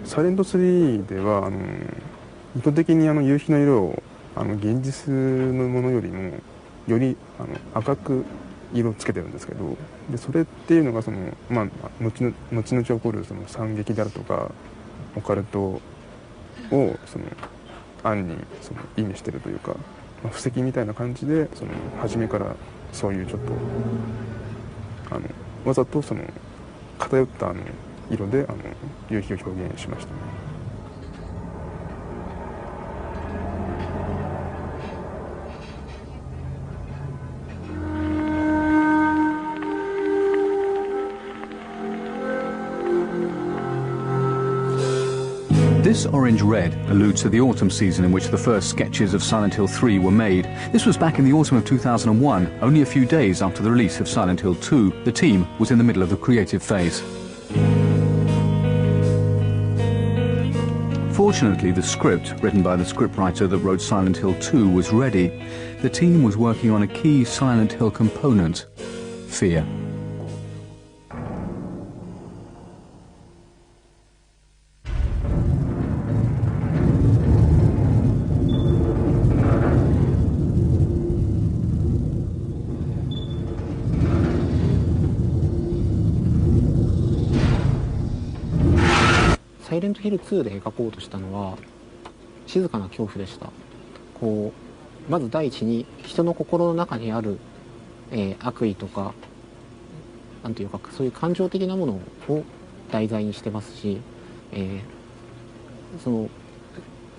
サイレント3では意図的に夕日の色を現実のものよりもより赤く色をつけてるんですけど、でそれっていうのが後々起こるその惨劇であるとかオカルトを暗に意味してるというか、布石みたいな感じで初めからそういうちょっとわざと偏った色で夕日を表現しましたね。This orange red alludes to the autumn season in which the first sketches of Silent Hill 3 were made. This was back in the autumn of 2001, only a few days after the release of Silent Hill 2. The team was in the middle of the creative phase. Fortunately, the script, written by the scriptwriter that wrote Silent Hill 2, was ready. The team was working on a key Silent Hill component: fear.サイレントヒル2で描こうとしたのは静かな恐怖でした。まず第一に人の心の中にある、悪意とかなんていうかそういう感情的なものを題材にしてますし、その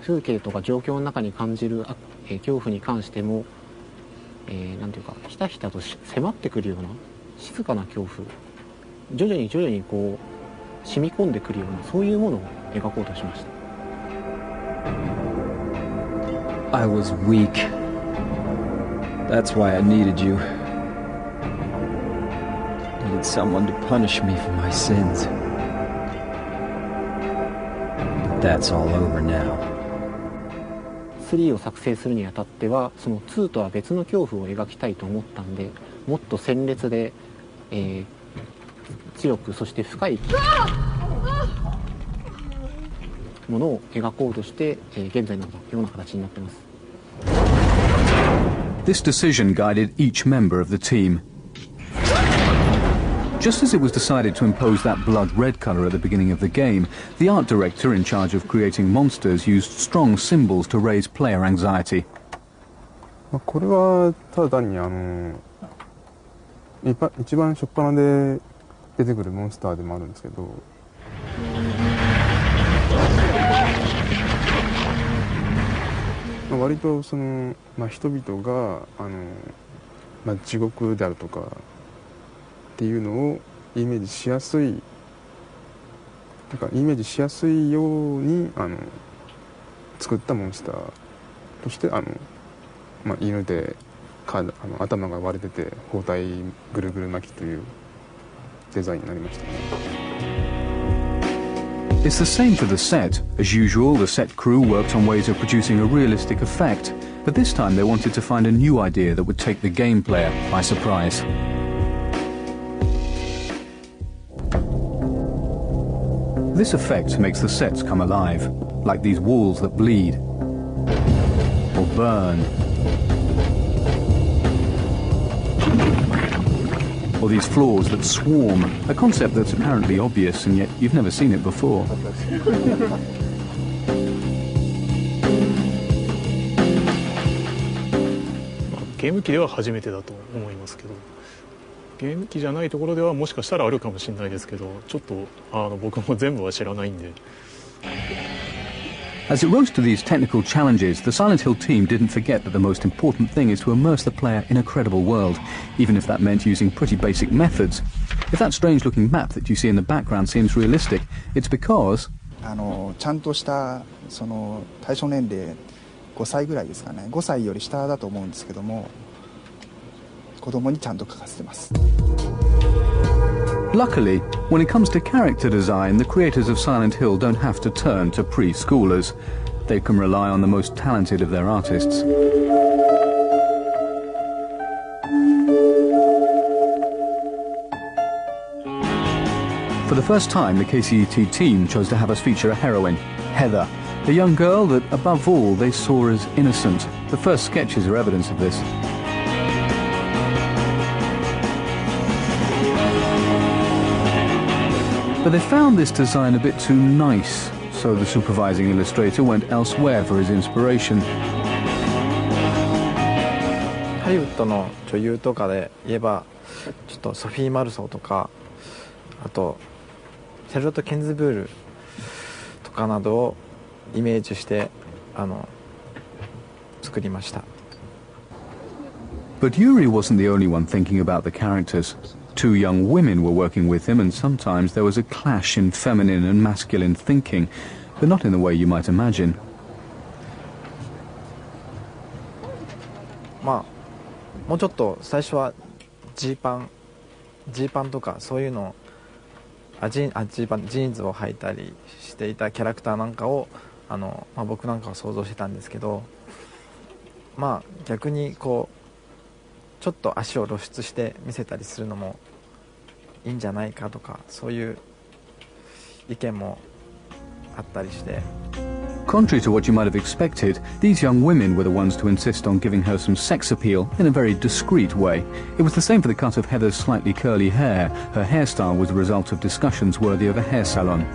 風景とか状況の中に感じる、恐怖に関しても、なんていうかひたひたと迫ってくるような静かな恐怖、徐々に染み込んでくるようなそういうものを描こうとしました。 I was weak. That's why I needed you. Needed someone to punish me for my sins. But that's all over now. 3を作成するにあたってはその2とは別の恐怖を描きたいと思ったんで、もっと鮮烈で、強くそして深いものを描こうとして、現在のような形になっています。 This decision guided each member of the team. Just as it was decided to impose that blood red colour at the beginning of the game, the art director in charge of creating monsters used strong symbols to raise player anxiety. これはただ単に一番初っ端で出てくるモンスターでもあるんですけど、割と人々が地獄であるとかっていうのをイメージしやすいように作ったモンスターとして犬で頭が割れてて包帯ぐるぐる巻きというデザインになりましたね。 It's the same for the set. As usual, the set crew worked on ways of producing a realistic effect, but this time they wanted to find a new idea that would take the game player by surprise. This effect makes the sets come alive, like these walls that bleed or burn, or these floors that swarm, a concept that's apparently obvious and yet you've never seen it before. ゲーム機では初めてだと思いますけど、ゲーム機じゃないところではもしかしたらあるかもしれないですけど、ちょっと僕も全部は知らないんで。 As it rose to these technical challenges, the Silent Hill team didn't forget that the most important thing is to immerse the player in a credible world, even if that meant using pretty basic methods. If that strange-looking map that you see in the background seems realistic, it's because... ちゃんとした対象年齢5歳ぐらいですかね、5歳より下だと思うんですけども、子供にちゃんと描かせてます。 Luckily, when it comes to character design, the creators of Silent Hill don't have to turn to preschoolers. They can rely on the most talented of their artists. For the first time, the KCET team chose to have us feature a heroine, Heather, a young girl that, above all, they saw as innocent. The first sketches are evidence of this. But they found this design a bit too nice, so the supervising illustrator went elsewhere for his inspiration. ハリウッドの女優とかで言えばちょっとソフィー・マルソーとかあとシャルロット・ケンズブールとかなどをイメージして作りました。 But Yuri wasn't the only one thinking about the characters. Two young women were working with him, and sometimes there was a clash in feminine and masculine thinking, but not in the way you might imagine. まあもうちょっと最初はジーパンとかそういうのジーンズを履いたりしていたキャラクターなんかを僕なんかは想像してたんですけど、まあ逆にこうちょっと足を露出して見せたりするのもいいんじゃないかとかそういう意見もあったりして。 Contrary to what you might have expected, these young women were the ones to insist on giving her some sex appeal in a very discreet way. It was the same for the cut of Heather's slightly curly hair. Her hairstyle was the result of discussions worthy of a hair salon.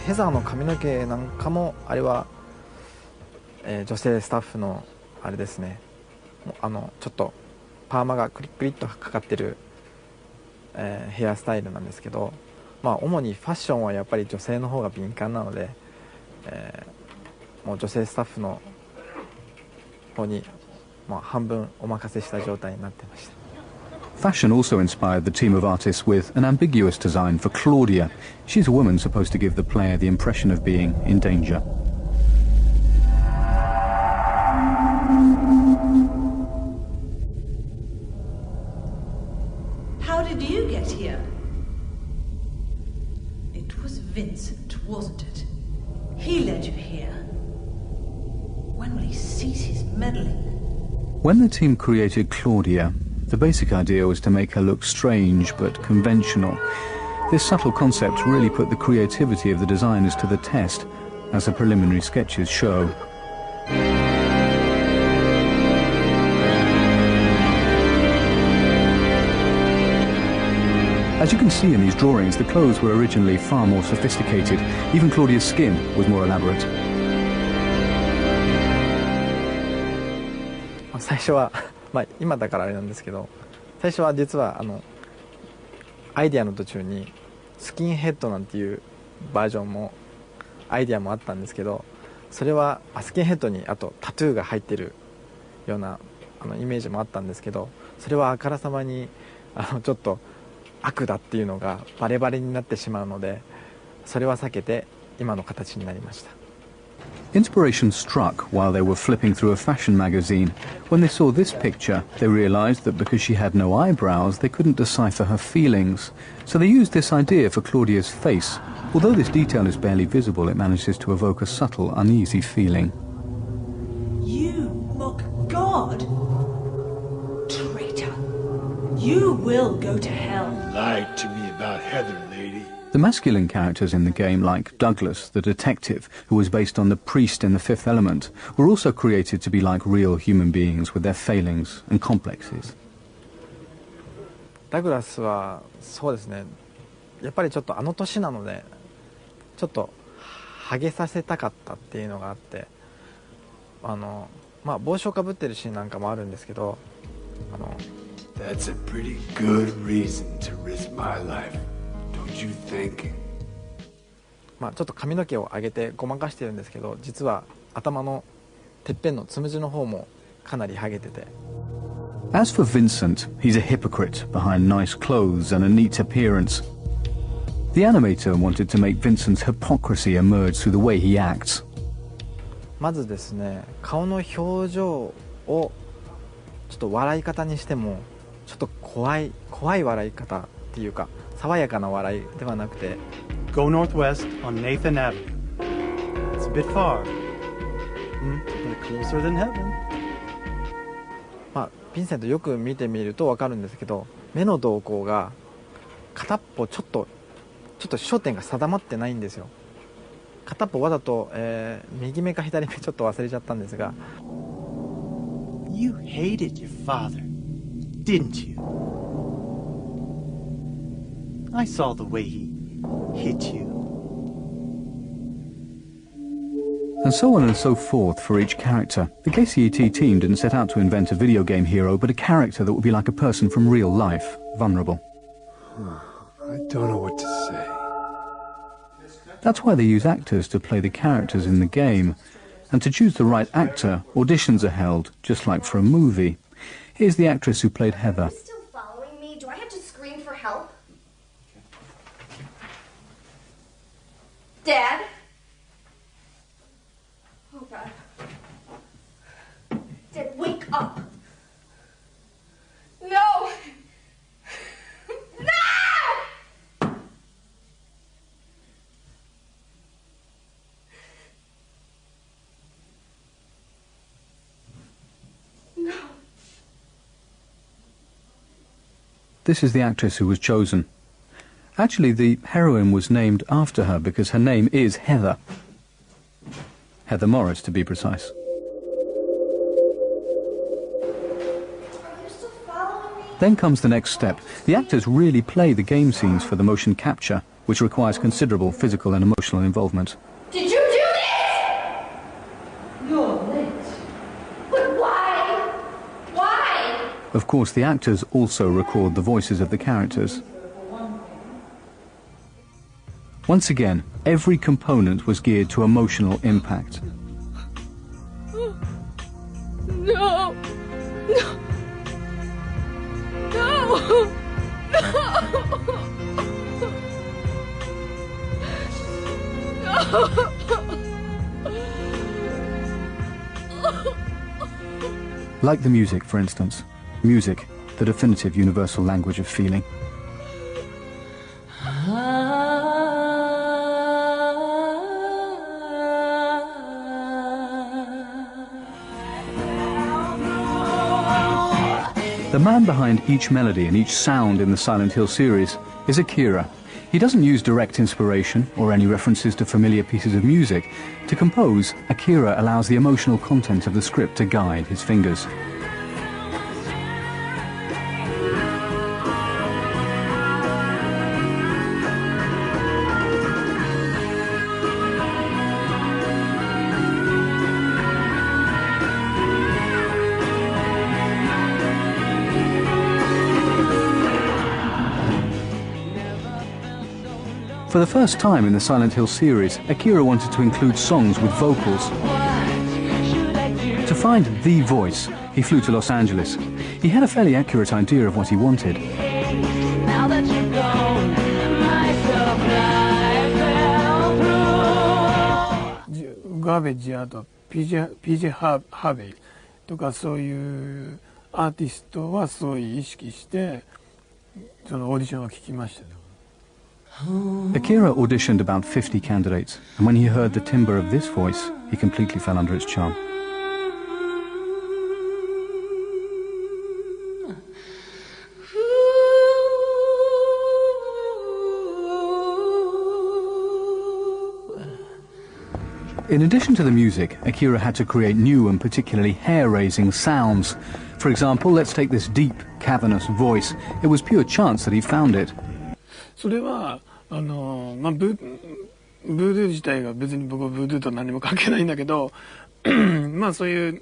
ヘザーの髪の毛なんかもあれは、女性スタッフのあれですね。ちょっとパーマがクリックリッとかかってる。 ヘアスタイルなんですけど、まあ、主にファッションはやっぱり女性の方が敏感なので、もう女性スタッフの方に、まあ、半分お任せした状態になってました。 Fashion also inspired the team of artists with an ambiguous design for Claudia. She's a woman supposed to give the player the impression of being in danger. Vincent, wasn't it? He led you here. When will he cease his meddling? When the team created Claudia, the basic idea was to make her look strange but conventional. This subtle concept really put the creativity of the designers to the test, as the preliminary sketches show. As you can see in these drawings, the clothes were originally far more sophisticated. Even Claudia's skin was more elaborate. 最初は、まあ、今だからあれなんですけど、最初は実はアイデアの途中にスキンヘッドなんていうバージョンもアイデアもあったんですけど、それはスキンヘッドにあとタトゥーが入ってるようなイメージもあったんですけど、それはあからさまにちょっと悪だっていうのがバレバレになってしまうので、それは避けて今の形になりました。 Inspiration struck while they were flipping through a fashion magazine. When they saw this picture, they realized that because she had no eyebrows, they couldn't decipher her feelings. So they used this idea for Claudia's face. Although this detail is barely visible, it manages to evoke a subtle, uneasy feeling. You mock God? Traitor. You will go to hell. Lied to me about Heather, lady. The masculine characters in the game, like Douglas, the detective, who was based on the priest in The Fifth Element, were also created to be like real human beings with their failings and complexes. ダグラスはそうですね、やっぱりちょっと年なのでちょっとハゲさせたかったっていうのがあって、まあ帽子をかぶってるシーンなんかもあるんですけど、That's a pretty good reason to risk my life. You think? まあちょっと髪の毛を上げてごまかしてるんですけど、実は頭のてっぺんのつむじの方もかなりハゲてて。 As for Vincent, he's a hypocrite behind nice clothes and a neat appearance. The animator wanted to make Vincent's hypocrisy emerge through the way he acts. まずですね、顔の表情をちょっと笑い方にしてもちょっと怖い笑い方っていうか。 爽やかな笑いではなくて Go northwest on Nathan Avenue. It's a bit far, but closer than heaven. まあヴィンセントよく見てみると分かるんですけど、目の動向が片っぽちょっと焦点が定まってないんですよ。片っぽわざと、右目か左目ちょっと忘れちゃったんですが。 You hated your father, didn't you? I saw the way he hit you. And so on and so forth for each character. The KCET team didn't set out to invent a video game hero, but a character that would be like a person from real life, vulnerable. I don't know what to say. That's why they use actors to play the characters in the game. And to choose the right actor, auditions are held, just like for a movie. Here's the actress who played Heather. Are you still following me? Do I have to scream for help? Dad? Oh, God. Dad, wake up. No! No! No. This is the actress who was chosen. Actually, the heroine was named after her because her name is Heather. Heather Morris, to be precise. Then comes the next step. The actors really play the game scenes for the motion capture, which requires considerable physical and emotional involvement. Did you do this? You're late. But why? Why? Of course, the actors also record the voices of the characters. Once again, every component was geared to emotional impact. No. No. No. No. Like the music, for instance. Music, the definitive universal language of feeling. The man behind each melody and each sound in the Silent Hill series is Akira. He doesn't use direct inspiration or any references to familiar pieces of music. To compose, Akira allows the emotional content of the script to guide his fingers. For the first time in the Silent Hill series, Akira wanted to include songs with vocals. To find the voice, he flew to Los Angeles. He had a fairly accurate idea of what he wanted. Now that you're gone, my self-life fell through. ガーベッジあと PJ ハーベイとかそういうアーティストはそういう意識してそのオーディションを聞きましたね。Akira auditioned about 50 candidates, and when he heard the timbre of this voice, he completely fell under its charm. In addition to the music, Akira had to create new and particularly hair-raising sounds. For example, let's take this deep, cavernous voice. It was pure chance that he found it. それはブードゥー自体が別に僕はブードゥーと何も関係ないんだけどまあそういう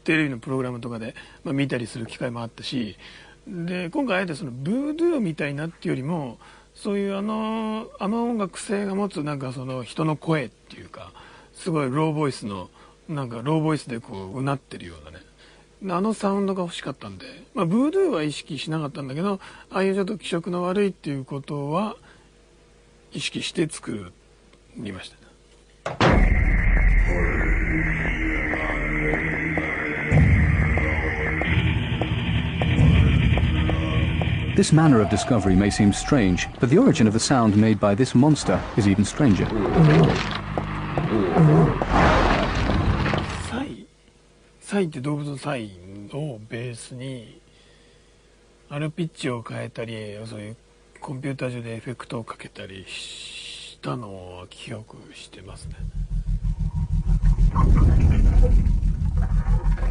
テレビのプログラムとかで、見たりする機会もあったし、で今回あえてそのブードゥーみたいなっていうよりもそういうあの音楽性が持つなんかその人の声っていうかすごいローボイスのなんかローボイスでこううなってるようなね。あのサウンドが欲しかったんで、ブードゥーは意識しなかったんだけど、ああいうちょっと気色の悪いっていうことは意識して作りました。This manner of discovery may seem strange, but the origin of the sound made by this monster is even stranger. サイって動物のサイをベースにピッチを変えたり、そういうコンピューター上でエフェクトをかけたりしたのは記憶してますね。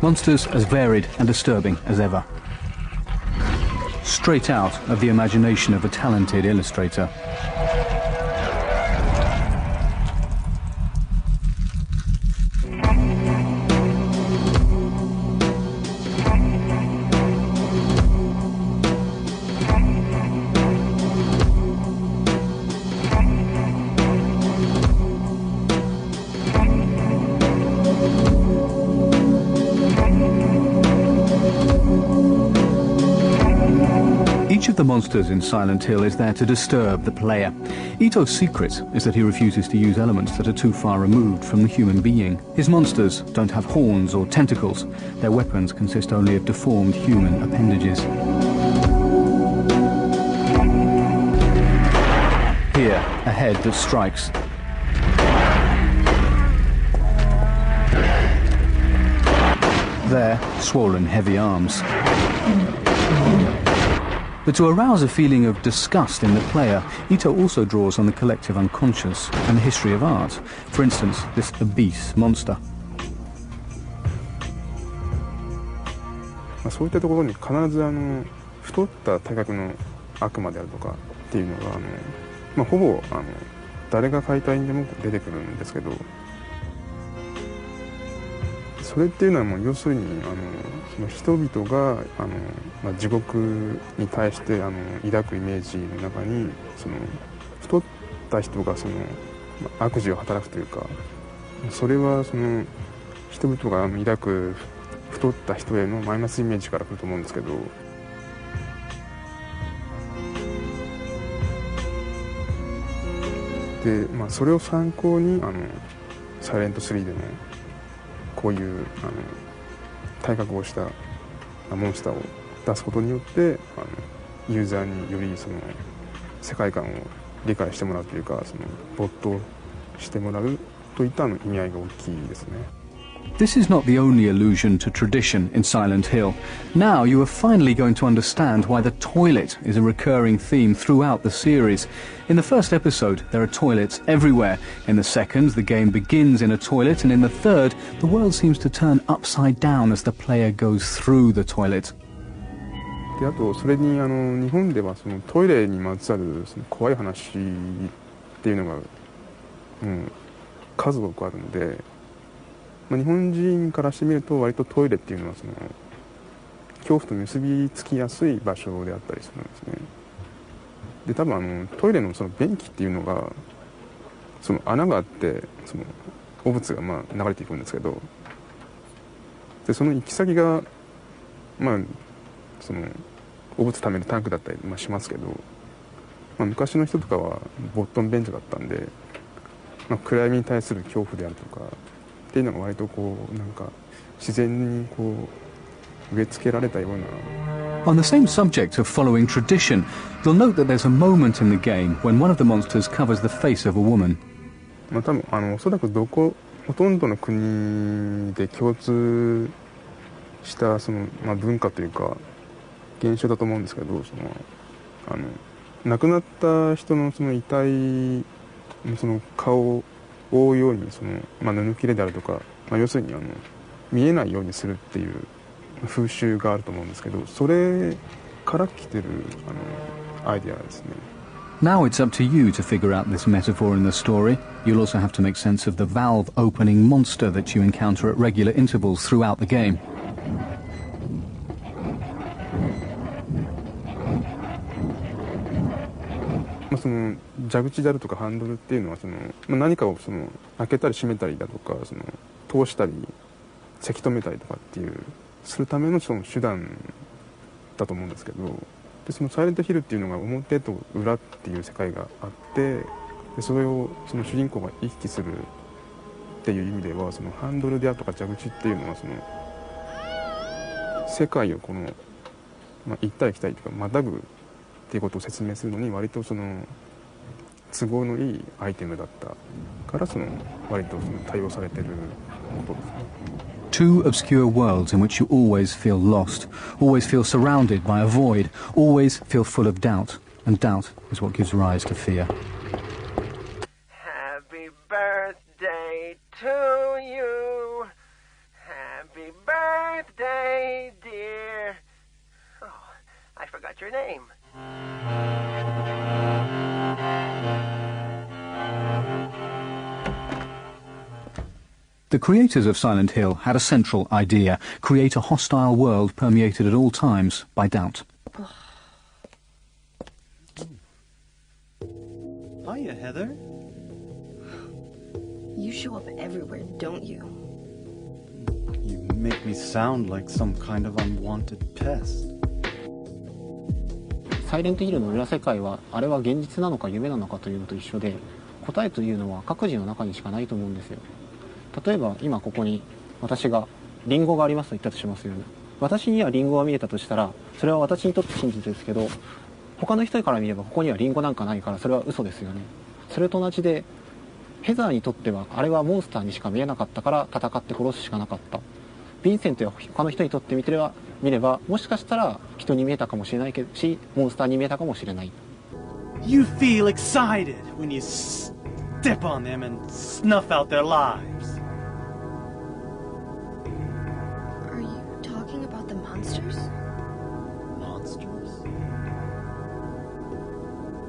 Monsters as varied and disturbing as ever. Straight out of the imagination of a talented illustrator. Each of the monsters in Silent Hill is there to disturb the player. Ito's secret is that he refuses to use elements that are too far removed from the human being. His monsters don't have horns or tentacles. Their weapons consist only of deformed human appendages. Here, a head that strikes. There, swollen, heavy arms. But to arouse a feeling of disgust in the player, Ito also draws on the collective unconscious and the history of art. For instance, this obese monster. そういったところに必ず太った体格の悪魔であるとかっていうのがほぼ誰が描いた絵にでも出てくるんですけど、それっていうのはもう要するにその人々が地獄に対して抱くイメージの中にその太った人がその悪事を働くというか、それはその人々が抱く太った人へのマイナスイメージから来ると思うんですけど、で、それを参考にサイレント3でもこういう体格をしたモンスターを出すことによってユーザーによりその世界観を理解してもらうというか、その没頭してもらうといった意味合いが大きいですね。This is not the only allusion to tradition in Silent Hill. Now you are finally going to understand why the toilet is a recurring theme throughout the series. In the first episode, there are toilets everywhere. In the second, the game begins in a toilet, and in the third, the world seems to turn upside down as the player goes through the toilet. であとそれに日本ではそのトイレにまつわるその怖い話っていうのが、数多くあるので、日本人からしてみると割とトイレっていうのはその恐怖と結びつきやすい場所であったりするんですね。で多分トイレのその便器っていうのがその穴があってその汚物が流れていくんですけど、でその行き先がその汚物ためるタンクだったりしますけど、昔の人とかはボットン便所だったんで、暗闇に対する恐怖であるとかっていうのが割とこうなんか自然にこう植え付けられたような。On the same subject of following tradition, you'll note that there's a moment in the game when one of the monsters covers the face of a woman. 多分おそらくほとんどの国で共通したその文化というか現象だと思うんですけど、その亡くなった人のその遺体のその顔を覆うようにその、布切れであるとか、要するに見えないようにするっていう風習があると思うんですけど、それから来てるアイデアですね。Now it's up to you to figure out this metaphor in the story. You'll also have to make sense of the valve opening monster that you encounter at regular intervals throughout the game. その蛇口であるとかハンドルっていうのはその、何かをその開けたり閉めたりだとかその通したりせき止めたりとかっていうするためのその手段だと思うんですけど、でそのサイレントヒルっていうのが表と裏っていう世界があって、でそれをその主人公が行き来するっていう意味ではそのハンドルであるとか蛇口っていうのはその世界をこの、行ったり来たりとかまたぐっていうことを説明するのに割とその都合のいいアイテムだったからその割とその対応されてることですね。Two obscure worlds in which you always feel lost, always feel surrounded by a void, always feel full of doubt, and doubt is what gives rise to fear. Happy birthday to you. Happy birthday, dear. Oh, I forgot your name. The creators of Silent Hill had a central idea: create a hostile world permeated at all times by doubt. Hiya, Heather. You show up everywhere, don't you? You make me sound like some kind of unwanted pest. サイレントヒルの裏世界はあれは現実なのか夢なのかというのと一緒で、答えというのは各自の中にしかないと思うんですよ。例えば今ここに私がリンゴがありますと言ったとしますよね。私にはリンゴが見えたとしたらそれは私にとって真実ですけど、他の人から見ればここにはリンゴなんかないからそれは嘘ですよね。それと同じでヘザーにとってはあれはモンスターにしか見えなかったから戦って殺すしかなかった。ヴィンセントや他の人にとって見ればもしかしたら人に見えたかもしれないし、モンスターに見えたかもしれない。 You feel excited when you step on them and snuff out their lives. Are you talking about the monsters? Monsters?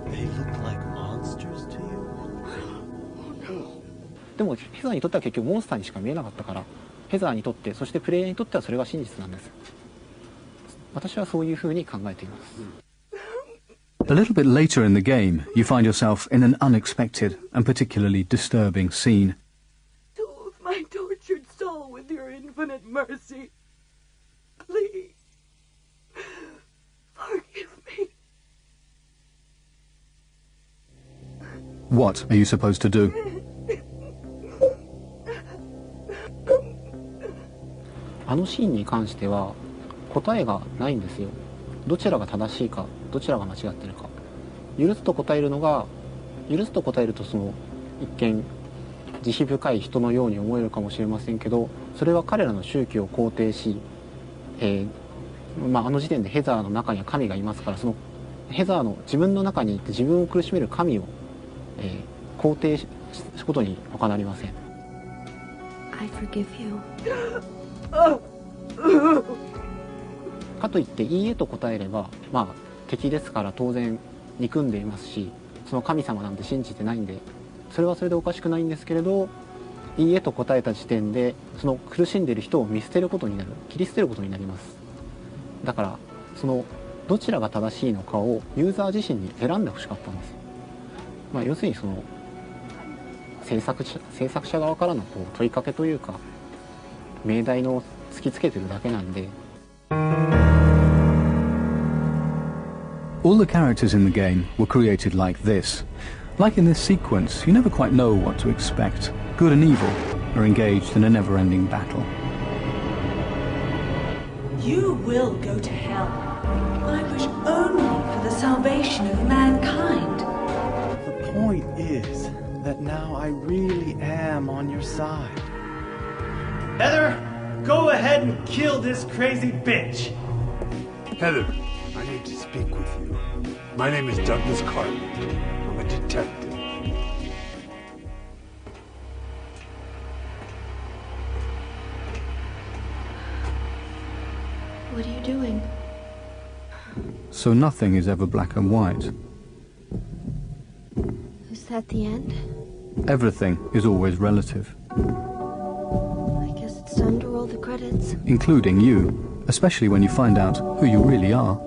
They look like monsters to you? でもヘザーにとっては結局モンスターにしか見えなかったから、ヘザーにとってそしてプレイヤーにとってはそれが真実なんです。私はそういうふうに考えています。A little bit later in the game, you find yourself in an unexpected and particularly disturbing scene. Soothe my tortured soul with your infinite mercy. Please, forgive me. What are you supposed to do? あのシーンに関しては答えがないんですよ。どちらが正しいか、どちらが間違ってるか。許すと答えるとその一見慈悲深い人のように思えるかもしれませんけど、それは彼らの宗教を肯定し、あの時点でヘザーの中には神がいますから、そのヘザーの自分の中にいて自分を苦しめる神を、肯定することに他なりません。 I forgive you. かといっていいえと答えれば、敵ですから当然憎んでいますし、その神様なんて信じてないんでそれはそれでおかしくないんですけれど、いいえと答えた時点でその苦しんでいる人を見捨てることになる、切り捨てることになります。だからそのどちらが正しいのかをユーザー自身に選んでほしかったんです。要するにその制作者側からの問いかけというか命題の突きつけてるだけなんで。 All the characters in the game were created like this. Like in this sequence, you never quite know what to expect. Good and evil are engaged in a never-ending battle. You will go to hell, but I wish only for the salvation of mankind. The point is that now I really am on your side. Heather, go ahead and kill this crazy bitch. Heather, I need to speak with you. My name is Douglas Carter. I'm a detective. What are you doing? So nothing is ever black and white. Is that the end? Everything is always relative. I guess it's time to roll the credits. Including you, especially when you find out who you really are.